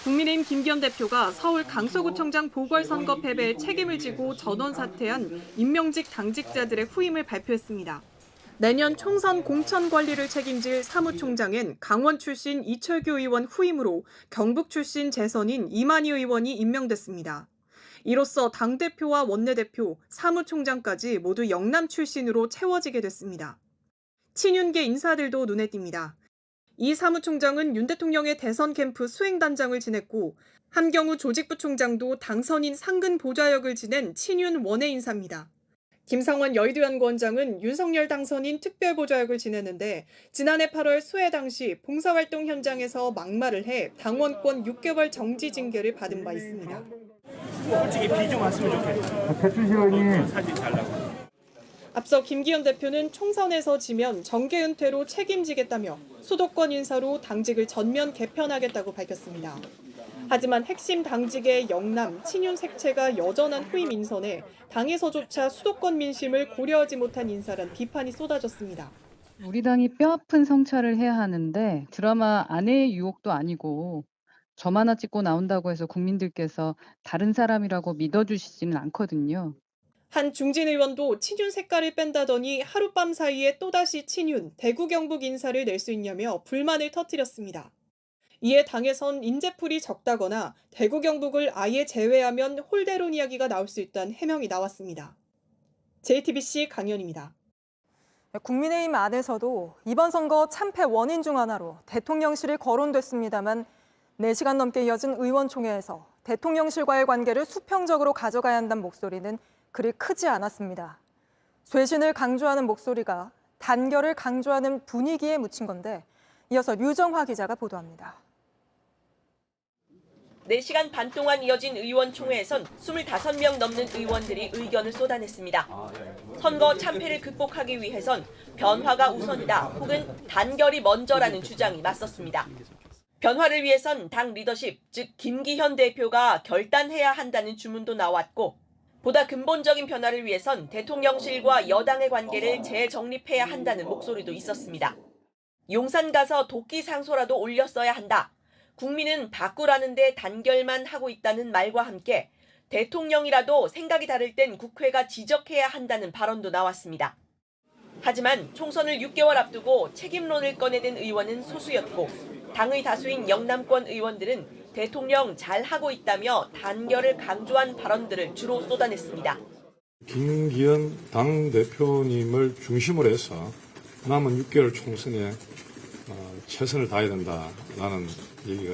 국민의힘 김기현 대표가 서울 강서구청장 보궐선거 패배에 책임을 지고 전원 사퇴한 임명직 당직자들의 후임을 발표했습니다. 내년 총선 공천 관리를 책임질 사무총장엔 강원 출신 이철규 의원 후임으로 경북 출신 재선인 이만희 의원이 임명됐습니다. 이로써 당대표와 원내대표, 사무총장까지 모두 영남 출신으로 채워지게 됐습니다. 친윤계 인사들도 눈에 띕니다. 이 사무총장은 윤 대통령의 대선 캠프 수행단장을 지냈고 함경우 조직부총장도 당선인 상근 보좌역을 지낸 친윤 원외 인사입니다. 김상원 여의도연구원장은 윤석열 당선인 특별보좌역을 지냈는데 지난해 8월 수해 당시 봉사활동 현장에서 막말을 해 당원권 6개월 정지 징계를 받은 바 있습니다. 솔직히 비 좀 왔으면 좋겠다. 배춘식 의원님. 사진 잘 나고. 앞서 김기현 대표는 총선에서 지면 정계 은퇴로 책임지겠다며 수도권 인사로 당직을 전면 개편하겠다고 밝혔습니다. 하지만 핵심 당직의 영남, 친윤 색채가 여전한 후임 인선에 당에서조차 수도권 민심을 고려하지 못한 인사란 비판이 쏟아졌습니다. 우리 당이 뼈아픈 성찰을 해야 하는데 드라마 아내의 유혹도 아니고 점 하나 찍고 나온다고 해서 국민들께서 다른 사람이라고 믿어주시지는 않거든요. 한 중진 의원도 친윤 색깔을 뺀다더니 하룻밤 사이에 또다시 친윤, 대구 경북 인사를 낼 수 있냐며 불만을 터뜨렸습니다. 이에 당에선 인재풀이 적다거나 대구 경북을 아예 제외하면 홀대론 이야기가 나올 수 있다는 해명이 나왔습니다. JTBC 강연입니다. 국민의힘 안에서도 이번 선거 참패 원인 중 하나로 대통령실이 거론됐습니다만 4시간 넘게 이어진 의원총회에서 대통령실과의 관계를 수평적으로 가져가야 한다는 목소리는 그리 크지 않았습니다. 쇄신을 강조하는 목소리가 단결을 강조하는 분위기에 묻힌 건데 이어서 류정화 기자가 보도합니다. 4시간 반 동안 이어진 의원총회에선 25명 넘는 의원들이 의견을 쏟아냈습니다. 선거 참패를 극복하기 위해선 변화가 우선이다 혹은 단결이 먼저라는 주장이 맞섰습니다. 변화를 위해선 당 리더십, 즉 김기현 대표가 결단해야 한다는 주문도 나왔고 보다 근본적인 변화를 위해선 대통령실과 여당의 관계를 재정립해야 한다는 목소리도 있었습니다. 용산 가서 도끼 상소라도 올렸어야 한다. 국민은 바꾸라는데 단결만 하고 있다는 말과 함께 대통령이라도 생각이 다를 땐 국회가 지적해야 한다는 발언도 나왔습니다. 하지만 총선을 6개월 앞두고 책임론을 꺼내든 의원은 소수였고 당의 다수인 영남권 의원들은 대통령 잘하고 있다며 단결을 강조한 발언들을 주로 쏟아냈습니다. 김기현 당대표님을 중심으로 해서 남은 6개월 총선에 최선을 다해야 된다라는 얘기가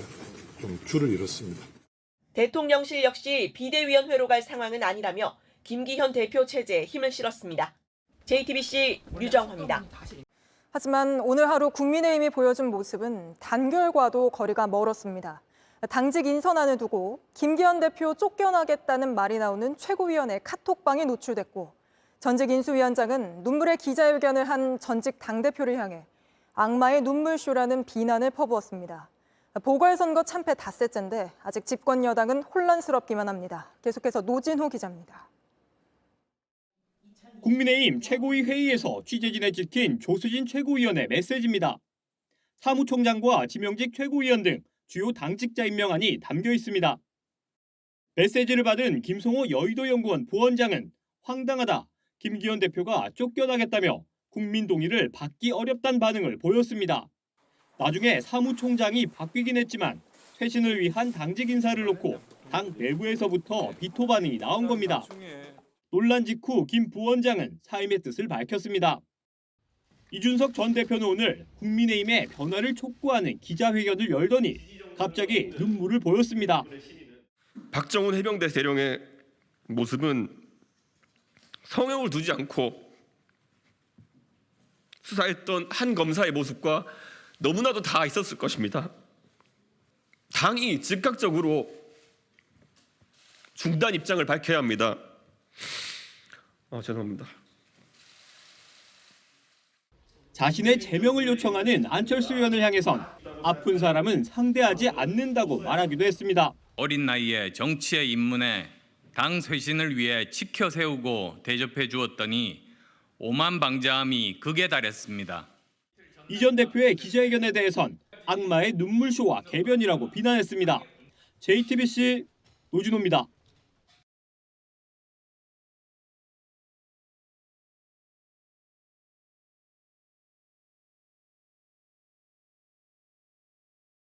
좀 줄을 잃었습니다. 대통령실 역시 비대위원회로 갈 상황은 아니라며 김기현 대표 체제에 힘을 실었습니다. JTBC 류정화입니다. 하지만 오늘 하루 국민의힘이 보여준 모습은 단결과도 거리가 멀었습니다. 당직 인선안을 두고 김기현 대표 쫓겨나겠다는 말이 나오는 최고위원회 카톡방이 노출됐고 전직 인수위원장은 눈물의 기자회견을 한 전직 당대표를 향해 악마의 눈물쇼라는 비난을 퍼부었습니다. 보궐선거 참패 닷새째인데 아직 집권 여당은 혼란스럽기만 합니다. 계속해서 노진호 기자입니다. 국민의힘 최고위 회의에서 취재진에 찍힌 조수진 최고위원의 메시지입니다. 사무총장과 지명직 최고위원 등 주요 당직자 임명안이 담겨 있습니다. 메시지를 받은 김성호 여의도연구원 부원장은 황당하다, 김기현 대표가 쫓겨나겠다며 국민 동의를 받기 어렵다는 반응을 보였습니다. 나중에 사무총장이 바뀌긴 했지만 쇄신을 위한 당직 인사를 놓고 당 내부에서부터 비토 반응이 나온 겁니다. 논란 직후 김 부원장은 사임의 뜻을 밝혔습니다. 이준석 전 대표는 오늘 국민의힘의 변화를 촉구하는 기자회견을 열더니 갑자기 눈물을 보였습니다. 박정훈 해병대 대령의 모습은 성형을 두지 않고 수사했던 한 검사의 모습과 너무나도 다 있었을 것입니다. 당이 즉각적으로 중단 입장을 밝혀야 합니다. 죄송합니다. 자신의 제명을 요청하는 안철수 의원을 향해선 아픈 사람은 상대하지 않는다고 말하기도 했습니다. 어린 나이에 정치에 입문해 당 쇄신을 위해 지켜 세우고 대접해 주었더니 오만방자함이 극에 달했습니다. 이 전 대표의 기자회견에 대해선 악마의 눈물쇼와 개변이라고 비난했습니다. JTBC 노준호입니다.